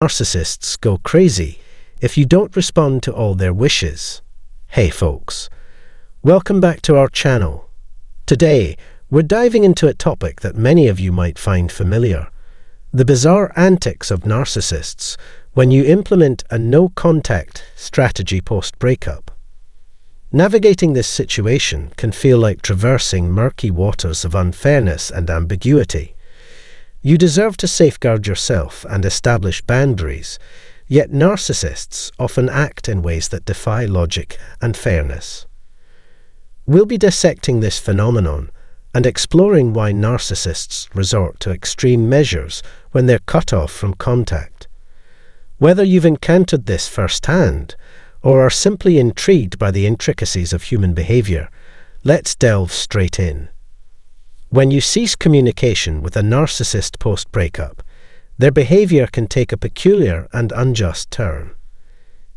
Narcissists go crazy if you don't respond to all their wishes. Hey folks, welcome back to our channel. Today, we're diving into a topic that many of you might find familiar: the bizarre antics of narcissists when you implement a no-contact strategy post-breakup. Navigating this situation can feel like traversing murky waters of unfairness and ambiguity. You deserve to safeguard yourself and establish boundaries, yet narcissists often act in ways that defy logic and fairness. We'll be dissecting this phenomenon and exploring why narcissists resort to extreme measures when they're cut off from contact. Whether you've encountered this firsthand or are simply intrigued by the intricacies of human behavior, let's delve straight in. When you cease communication with a narcissist post-breakup, their behavior can take a peculiar and unjust turn.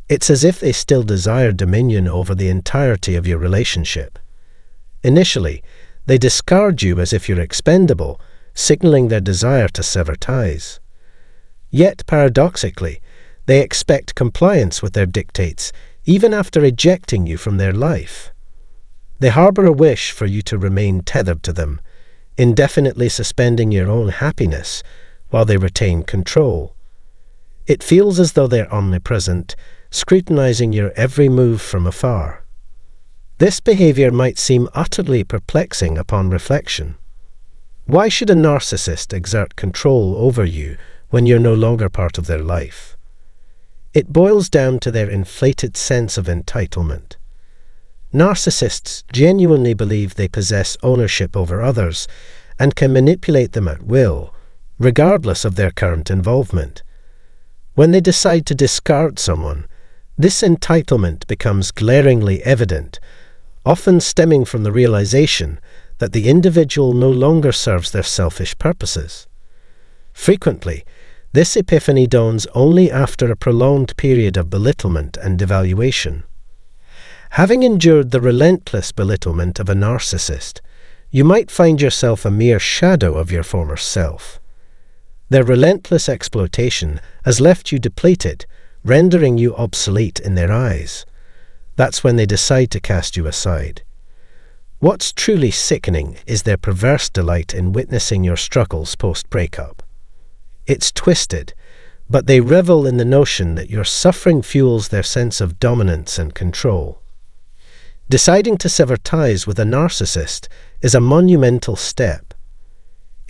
It's as if they still desire dominion over the entirety of your relationship. Initially, they discard you as if you're expendable, signaling their desire to sever ties. Yet, paradoxically, they expect compliance with their dictates even after ejecting you from their life. They harbor a wish for you to remain tethered to them, indefinitely suspending your own happiness while they retain control. It feels as though they're omnipresent, scrutinizing your every move from afar. This behavior might seem utterly perplexing upon reflection. Why should a narcissist exert control over you when you're no longer part of their life? It boils down to their inflated sense of entitlement. Narcissists genuinely believe they possess ownership over others and can manipulate them at will, regardless of their current involvement. When they decide to discard someone, this entitlement becomes glaringly evident, often stemming from the realization that the individual no longer serves their selfish purposes. Frequently, this epiphany dawns only after a prolonged period of belittlement and devaluation. Having endured the relentless belittlement of a narcissist, you might find yourself a mere shadow of your former self. Their relentless exploitation has left you depleted, rendering you obsolete in their eyes. That's when they decide to cast you aside. What's truly sickening is their perverse delight in witnessing your struggles post-breakup. It's twisted, but they revel in the notion that your suffering fuels their sense of dominance and control. Deciding to sever ties with a narcissist is a monumental step.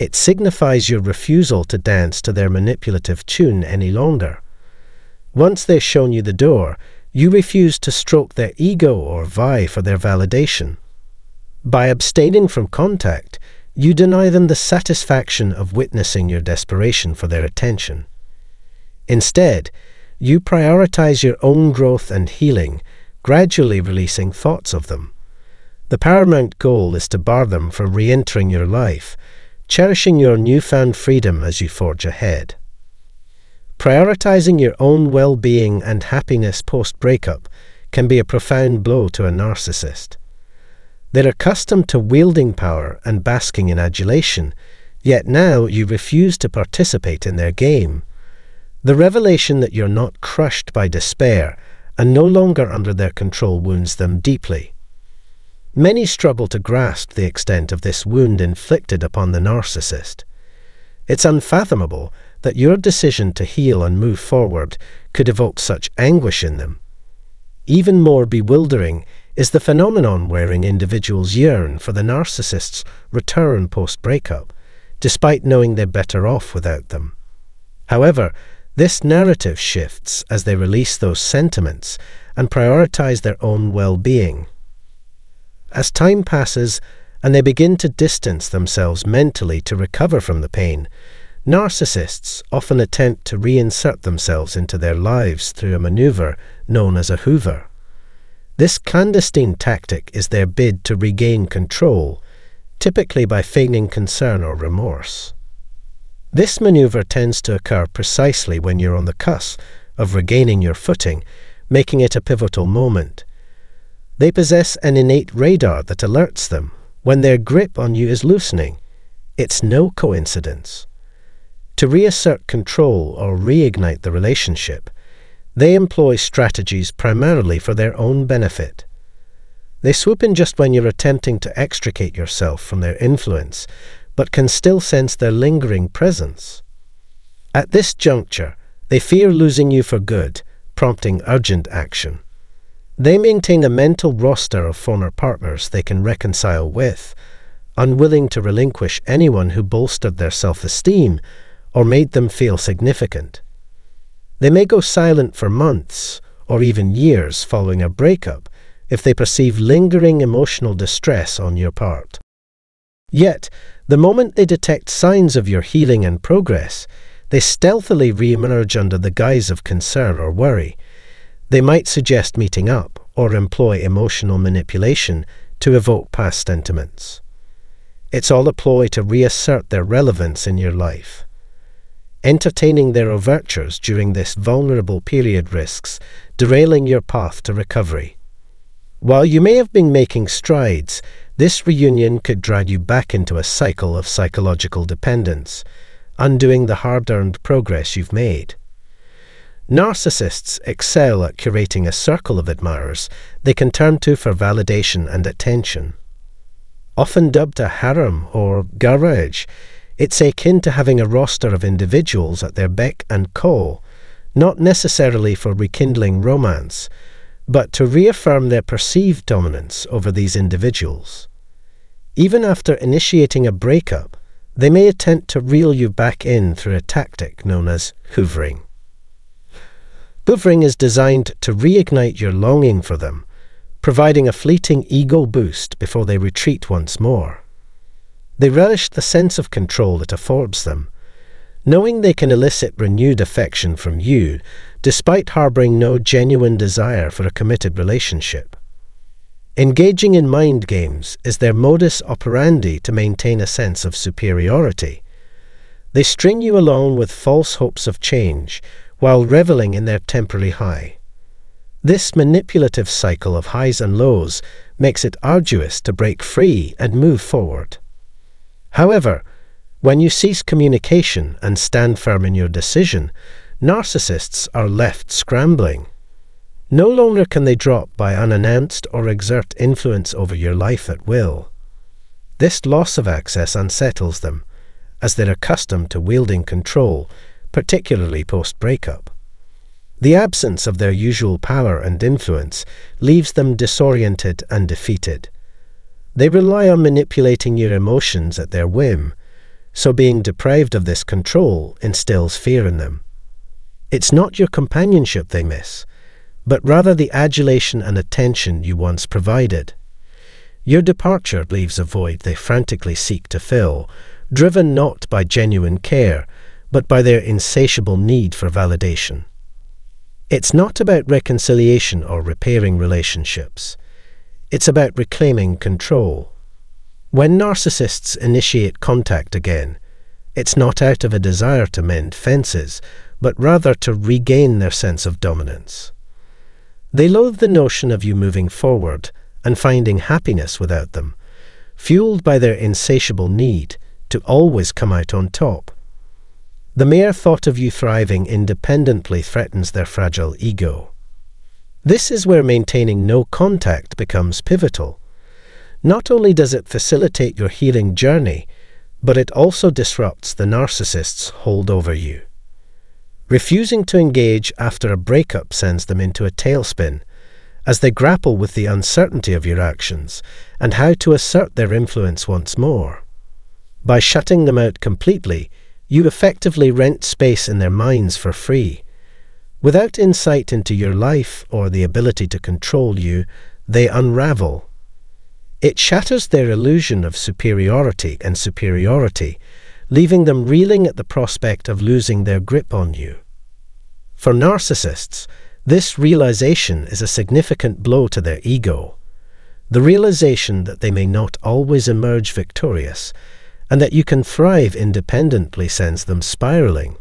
It signifies your refusal to dance to their manipulative tune any longer. Once they've shown you the door, you refuse to stroke their ego or vie for their validation. By abstaining from contact, you deny them the satisfaction of witnessing your desperation for their attention. Instead, you prioritize your own growth and healing, gradually releasing thoughts of them. The paramount goal is to bar them from re-entering your life, cherishing your newfound freedom as you forge ahead. Prioritizing your own well-being and happiness post-breakup can be a profound blow to a narcissist. They're accustomed to wielding power and basking in adulation, yet now you refuse to participate in their game. The revelation that you're not crushed by despair and no longer under their control wounds them deeply. Many struggle to grasp the extent of this wound inflicted upon the narcissist. It's unfathomable that your decision to heal and move forward could evoke such anguish in them. Even more bewildering is the phenomenon wherein individuals yearn for the narcissist's return post-breakup, despite knowing they're better off without them. However, this narrative shifts as they release those sentiments and prioritize their own well-being. As time passes and they begin to distance themselves mentally to recover from the pain, narcissists often attempt to reinsert themselves into their lives through a maneuver known as a hoover. This clandestine tactic is their bid to regain control, typically by feigning concern or remorse. This maneuver tends to occur precisely when you're on the cusp of regaining your footing, making it a pivotal moment. They possess an innate radar that alerts them when their grip on you is loosening. It's no coincidence. To reassert control or reignite the relationship, they employ strategies primarily for their own benefit. They swoop in just when you're attempting to extricate yourself from their influence, but can still sense their lingering presence. At this juncture, they fear losing you for good, prompting urgent action. They maintain a mental roster of former partners they can reconcile with, unwilling to relinquish anyone who bolstered their self-esteem or made them feel significant. They may go silent for months or even years following a breakup if they perceive lingering emotional distress on your part. Yet, the moment they detect signs of your healing and progress, they stealthily re-emerge under the guise of concern or worry. They might suggest meeting up or employ emotional manipulation to evoke past sentiments. It's all a ploy to reassert their relevance in your life. Entertaining their overtures during this vulnerable period risks derailing your path to recovery. While you may have been making strides, this reunion could drag you back into a cycle of psychological dependence, undoing the hard-earned progress you've made. Narcissists excel at curating a circle of admirers they can turn to for validation and attention. Often dubbed a harem or garage, it's akin to having a roster of individuals at their beck and call, not necessarily for rekindling romance, but to reaffirm their perceived dominance over these individuals. Even after initiating a breakup, they may attempt to reel you back in through a tactic known as hoovering. Hoovering is designed to reignite your longing for them, providing a fleeting ego boost before they retreat once more. They relish the sense of control it affords them, knowing they can elicit renewed affection from you despite harboring no genuine desire for a committed relationship. Engaging in mind games is their modus operandi to maintain a sense of superiority. They string you along with false hopes of change while reveling in their temporary high. This manipulative cycle of highs and lows makes it arduous to break free and move forward. However, when you cease communication and stand firm in your decision, narcissists are left scrambling. No longer can they drop by unannounced or exert influence over your life at will. This loss of access unsettles them, as they're accustomed to wielding control, particularly post-breakup. The absence of their usual power and influence leaves them disoriented and defeated. They rely on manipulating your emotions at their whim, so being deprived of this control instills fear in them. It's not your companionship they miss, but rather the adulation and attention you once provided. Your departure leaves a void they frantically seek to fill, driven not by genuine care, but by their insatiable need for validation. It's not about reconciliation or repairing relationships. It's about reclaiming control. When narcissists initiate contact again, it's not out of a desire to mend fences, but rather to regain their sense of dominance. They loathe the notion of you moving forward and finding happiness without them, fueled by their insatiable need to always come out on top. The mere thought of you thriving independently threatens their fragile ego. This is where maintaining no contact becomes pivotal. Not only does it facilitate your healing journey, but it also disrupts the narcissist's hold over you. Refusing to engage after a breakup sends them into a tailspin, as they grapple with the uncertainty of your actions and how to assert their influence once more. By shutting them out completely, you effectively rent space in their minds for free. Without insight into your life or the ability to control you, they unravel. It shatters their illusion of superiority, leaving them reeling at the prospect of losing their grip on you. For narcissists, this realization is a significant blow to their ego. The realization that they may not always emerge victorious, and that you can thrive independently sends them spiraling.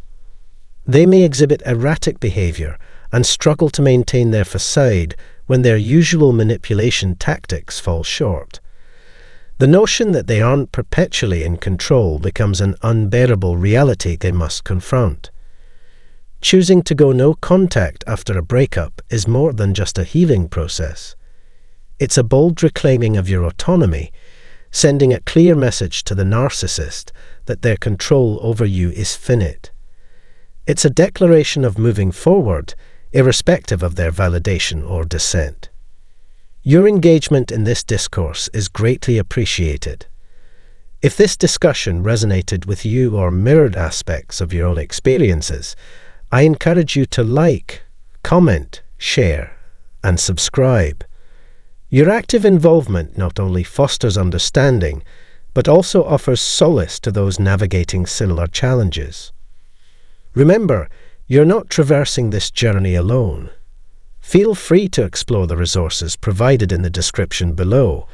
They may exhibit erratic behavior and struggle to maintain their facade when their usual manipulation tactics fall short. The notion that they aren't perpetually in control becomes an unbearable reality they must confront. Choosing to go no contact after a breakup is more than just a healing process. It's a bold reclaiming of your autonomy, sending a clear message to the narcissist that their control over you is finite. It's a declaration of moving forward, irrespective of their validation or dissent. Your engagement in this discourse is greatly appreciated. If this discussion resonated with you or mirrored aspects of your own experiences, I encourage you to like, comment, share, and subscribe. Your active involvement not only fosters understanding, but also offers solace to those navigating similar challenges. Remember, you're not traversing this journey alone. Feel free to explore the resources provided in the description below,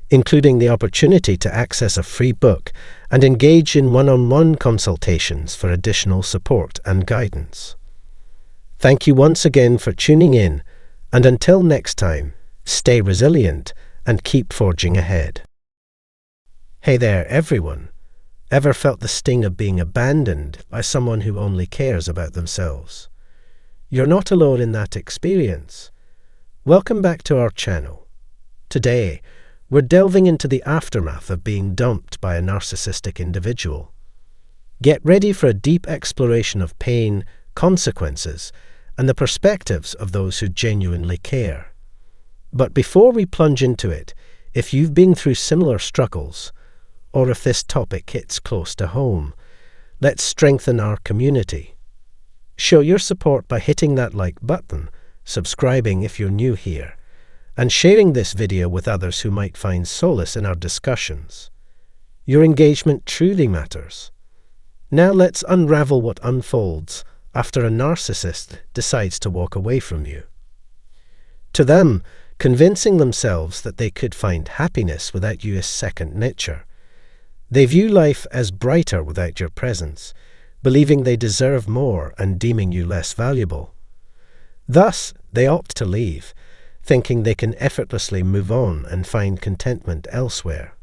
including the opportunity to access a free book and engage in one-on-one consultations for additional support and guidance. Thank you once again for tuning in, and until next time, stay resilient and keep forging ahead. Hey there, everyone. Ever felt the sting of being abandoned by someone who only cares about themselves? You're not alone in that experience. Welcome back to our channel. Today, we're delving into the aftermath of being dumped by a narcissistic individual. Get ready for a deep exploration of pain, consequences, and the perspectives of those who genuinely care. But before we plunge into it, if you've been through similar struggles, or if this topic hits close to home, let's strengthen our community. Show your support by hitting that like button, subscribing if you're new here, and sharing this video with others who might find solace in our discussions. Your engagement truly matters. Now let's unravel what unfolds after a narcissist decides to walk away from you. To them, convincing themselves that they could find happiness without you is second nature. They view life as brighter without your presence, believing they deserve more and deeming you less valuable. Thus, they opt to leave, thinking they can effortlessly move on and find contentment elsewhere.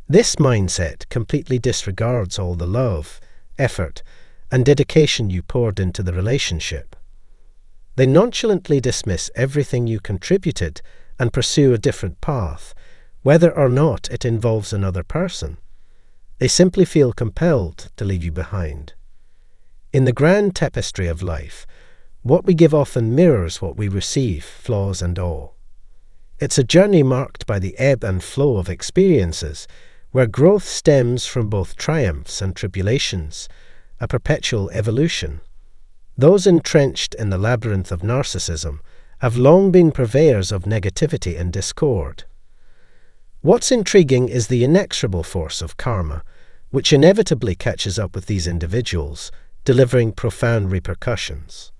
This mindset completely disregards all the love, effort, and dedication you poured into the relationship. They nonchalantly dismiss everything you contributed and pursue a different path, whether or not it involves another person. They simply feel compelled to leave you behind. In the grand tapestry of life, what we give often mirrors what we receive, flaws and all. It's a journey marked by the ebb and flow of experiences, where growth stems from both triumphs and tribulations, a perpetual evolution. Those entrenched in the labyrinth of narcissism have long been purveyors of negativity and discord. What's intriguing is the inexorable force of karma, which inevitably catches up with these individuals, delivering profound repercussions.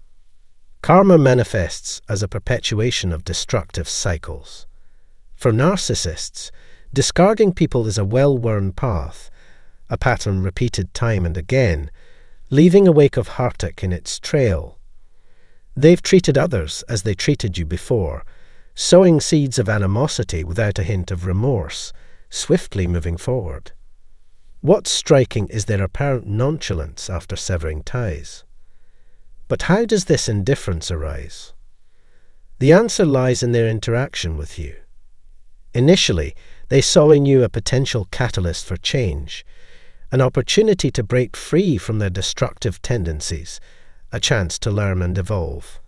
Karma manifests as a perpetuation of destructive cycles. For narcissists, discarding people is a well-worn path, a pattern repeated time and again, leaving a wake of heartache in its trail. They've treated others as they treated you before, sowing seeds of animosity without a hint of remorse, swiftly moving forward. What's striking is their apparent nonchalance after severing ties. But how does this indifference arise? The answer lies in their interaction with you. Initially, they saw in you a potential catalyst for change, an opportunity to break free from their destructive tendencies, a chance to learn and evolve.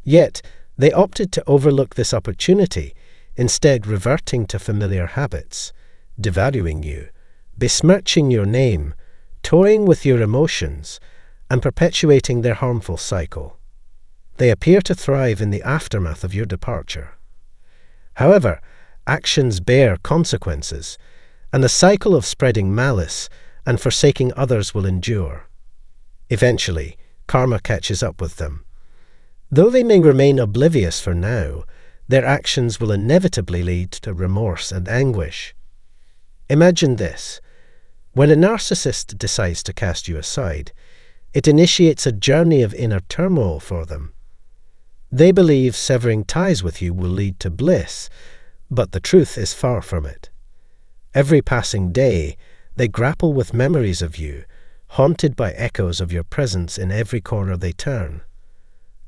Yet, they opted to overlook this opportunity, instead reverting to familiar habits, devaluing you, besmirching your name, toying with your emotions, and perpetuating their harmful cycle. They appear to thrive in the aftermath of your departure. However, actions bear consequences, and the cycle of spreading malice and forsaking others will endure. Eventually, karma catches up with them. Though they may remain oblivious for now, their actions will inevitably lead to remorse and anguish. Imagine this. When a narcissist decides to cast you aside, it initiates a journey of inner turmoil for them. They believe severing ties with you will lead to bliss, but the truth is far from it. Every passing day, they grapple with memories of you, haunted by echoes of your presence in every corner they turn.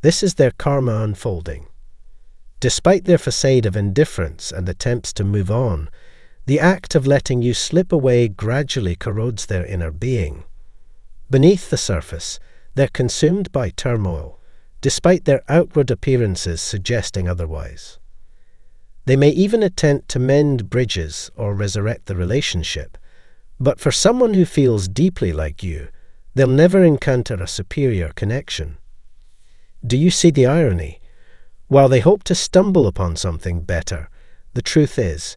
This is their karma unfolding. Despite their facade of indifference and attempts to move on, the act of letting you slip away gradually corrodes their inner being. Beneath the surface, they're consumed by turmoil, despite their outward appearances suggesting otherwise. They may even attempt to mend bridges or resurrect the relationship, but for someone who feels deeply like you, they'll never encounter a superior connection. Do you see the irony? While they hope to stumble upon something better, the truth is,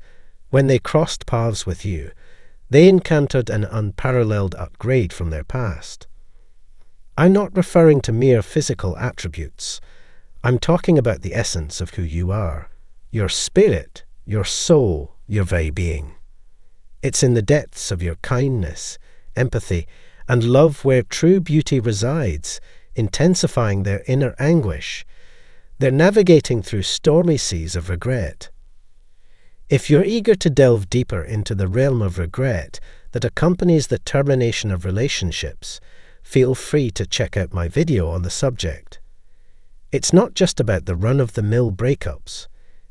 when they crossed paths with you, they encountered an unparalleled upgrade from their past. I'm not referring to mere physical attributes. I'm talking about the essence of who you are, your spirit, your soul, your very being. It's in the depths of your kindness, empathy, and love where true beauty resides, intensifying their inner anguish. They're navigating through stormy seas of regret. If you're eager to delve deeper into the realm of regret that accompanies the termination of relationships, feel free to check out my video on the subject. It's not just about the run-of-the-mill breakups.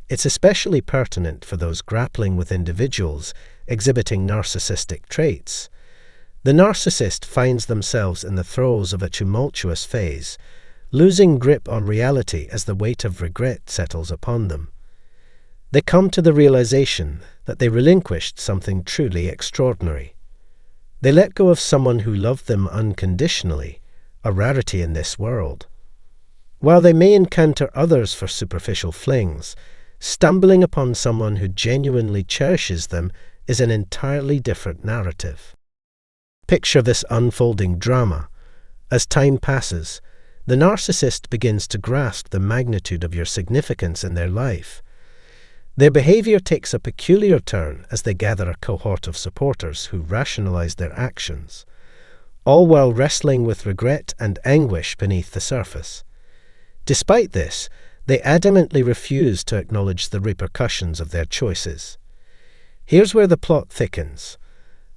It's especially pertinent for those grappling with individuals exhibiting narcissistic traits. The narcissist finds themselves in the throes of a tumultuous phase, losing grip on reality as the weight of regret settles upon them. They come to the realization that they relinquished something truly extraordinary. They let go of someone who loved them unconditionally, a rarity in this world. While they may encounter others for superficial flings, stumbling upon someone who genuinely cherishes them is an entirely different narrative. Picture this unfolding drama. As time passes, the narcissist begins to grasp the magnitude of your significance in their life. Their behavior takes a peculiar turn as they gather a cohort of supporters who rationalize their actions, all while wrestling with regret and anguish beneath the surface. Despite this, they adamantly refuse to acknowledge the repercussions of their choices. Here's where the plot thickens.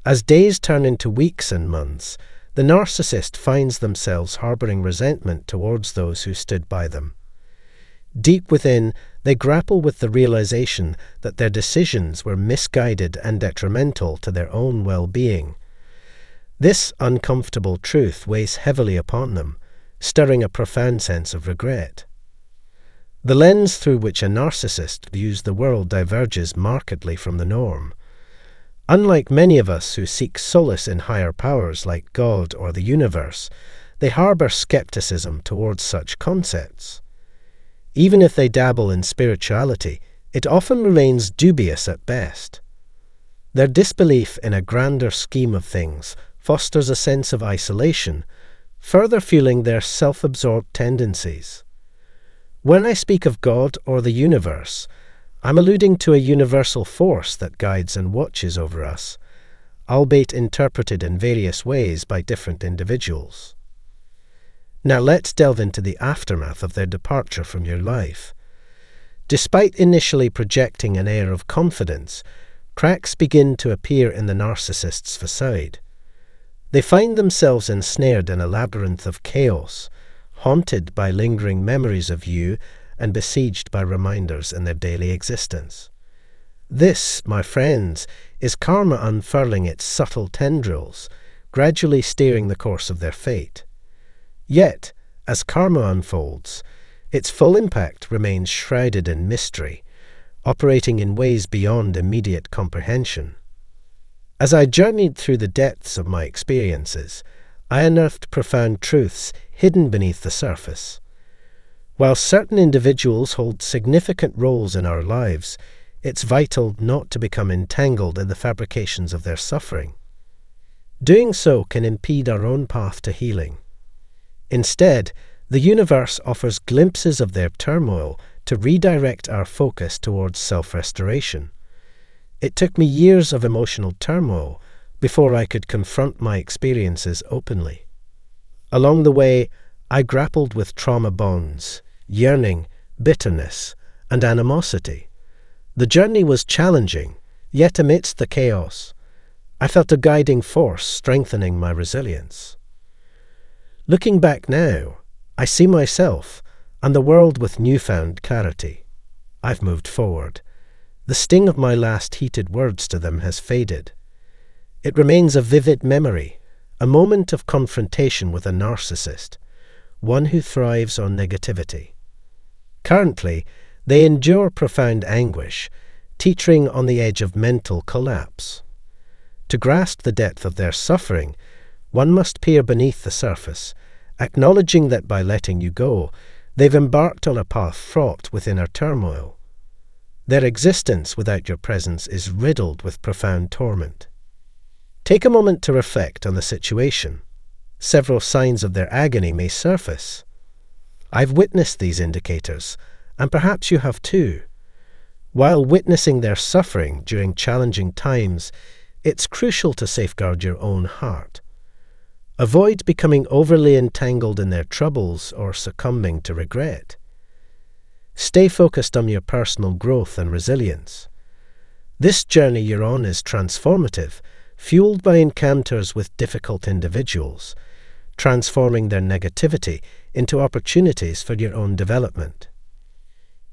As days turn into weeks and months, the narcissist finds themselves harboring resentment towards those who stood by them. Deep within, they grapple with the realization that their decisions were misguided and detrimental to their own well-being. This uncomfortable truth weighs heavily upon them, stirring a profound sense of regret. The lens through which a narcissist views the world diverges markedly from the norm. Unlike many of us who seek solace in higher powers like God or the universe, they harbor skepticism towards such concepts. Even if they dabble in spirituality, it often remains dubious at best. Their disbelief in a grander scheme of things fosters a sense of isolation, further fueling their self-absorbed tendencies. When I speak of God or the universe, I'm alluding to a universal force that guides and watches over us, albeit interpreted in various ways by different individuals. Now let's delve into the aftermath of their departure from your life. Despite initially projecting an air of confidence, cracks begin to appear in the narcissist's facade. They find themselves ensnared in a labyrinth of chaos, haunted by lingering memories of you and besieged by reminders in their daily existence. This, my friends, is karma unfurling its subtle tendrils, gradually steering the course of their fate. Yet, as karma unfolds, its full impact remains shrouded in mystery, operating in ways beyond immediate comprehension. As I journeyed through the depths of my experiences, I unearthed profound truths hidden beneath the surface. While certain individuals hold significant roles in our lives, it's vital not to become entangled in the fabrications of their suffering. Doing so can impede our own path to healing. Instead, the universe offers glimpses of their turmoil to redirect our focus towards self-restoration. It took me years of emotional turmoil before I could confront my experiences openly. Along the way, I grappled with trauma bonds, yearning, bitterness, and animosity. The journey was challenging, Yet amidst the chaos, I felt a guiding force strengthening my resilience. Looking back now, I see myself and the world with newfound clarity. I've moved forward. The sting of my last heated words to them has faded. It remains a vivid memory, a moment of confrontation with a narcissist, one who thrives on negativity. Currently, they endure profound anguish, teetering on the edge of mental collapse. To grasp the depth of their suffering, one must peer beneath the surface, acknowledging that by letting you go, they've embarked on a path fraught with inner turmoil. Their existence without your presence is riddled with profound torment. Take a moment to reflect on the situation. Several signs of their agony may surface. I've witnessed these indicators, and perhaps you have too. While witnessing their suffering during challenging times, it's crucial to safeguard your own heart. Avoid becoming overly entangled in their troubles or succumbing to regret. Stay focused on your personal growth and resilience. This journey you're on is transformative, fueled by encounters with difficult individuals, transforming their negativity into opportunities for your own development.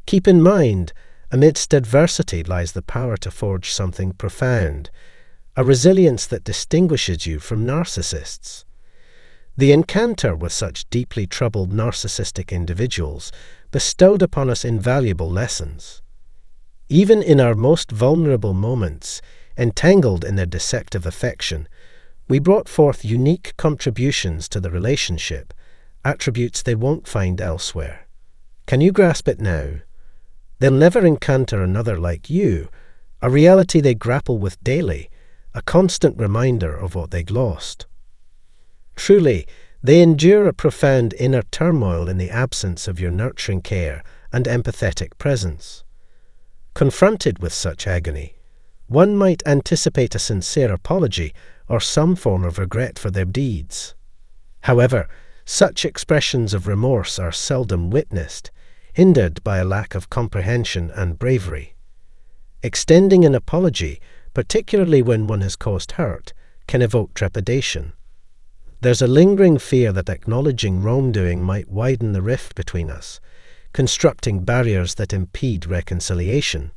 Keep in mind, amidst adversity lies the power to forge something profound, a resilience that distinguishes you from narcissists. The encounter with such deeply troubled narcissistic individuals bestowed upon us invaluable lessons. Even in our most vulnerable moments, entangled in their deceptive affection, we brought forth unique contributions to the relationship, attributes they won't find elsewhere. Can you grasp it now? They'll never encounter another like you, a reality they grapple with daily, a constant reminder of what they'd lost. Truly, they endure a profound inner turmoil in the absence of your nurturing care and empathetic presence. Confronted with such agony, one might anticipate a sincere apology or some form of regret for their deeds. However, such expressions of remorse are seldom witnessed, hindered by a lack of comprehension and bravery. Extending an apology, particularly when one has caused hurt, can evoke trepidation. There's a lingering fear that acknowledging wrongdoing might widen the rift between us, constructing barriers that impede reconciliation.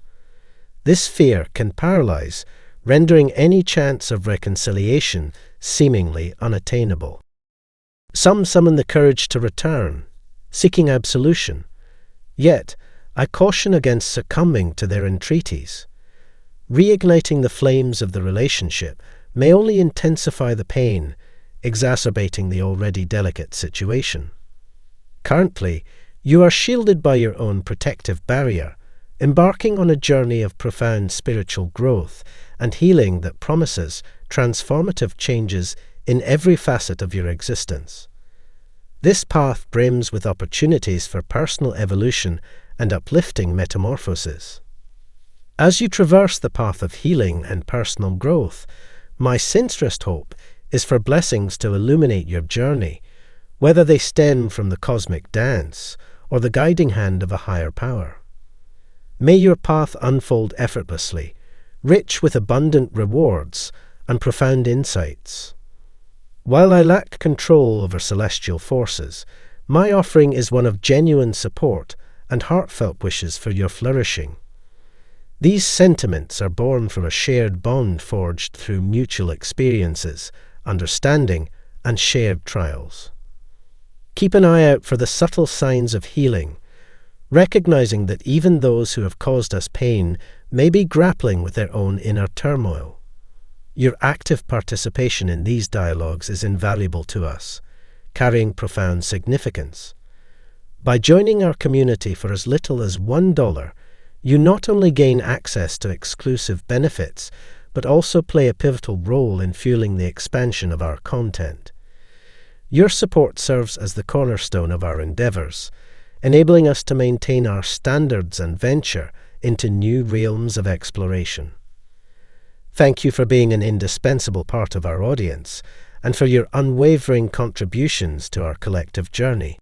This fear can paralyze, rendering any chance of reconciliation seemingly unattainable. Some summon the courage to return, seeking absolution. Yet, I caution against succumbing to their entreaties. Reigniting the flames of the relationship may only intensify the pain, exacerbating the already delicate situation. Currently, you are shielded by your own protective barrier, embarking on a journey of profound spiritual growth and healing that promises transformative changes in every facet of your existence. This path brims with opportunities for personal evolution and uplifting metamorphosis. As you traverse the path of healing and personal growth, my sincerest hope is for blessings to illuminate your journey, whether they stem from the cosmic dance or the guiding hand of a higher power. May your path unfold effortlessly, rich with abundant rewards and profound insights. While I lack control over celestial forces, my offering is one of genuine support and heartfelt wishes for your flourishing. These sentiments are born from a shared bond forged through mutual experiences, understanding, and shared trials. Keep an eye out for the subtle signs of healing, recognizing that even those who have caused us pain may be grappling with their own inner turmoil. Your active participation in these dialogues is invaluable to us, carrying profound significance. By joining our community for as little as $1, you not only gain access to exclusive benefits, but also play a pivotal role in fueling the expansion of our content. Your support serves as the cornerstone of our endeavors, enabling us to maintain our standards and venture into new realms of exploration. Thank you for being an indispensable part of our audience and for your unwavering contributions to our collective journey.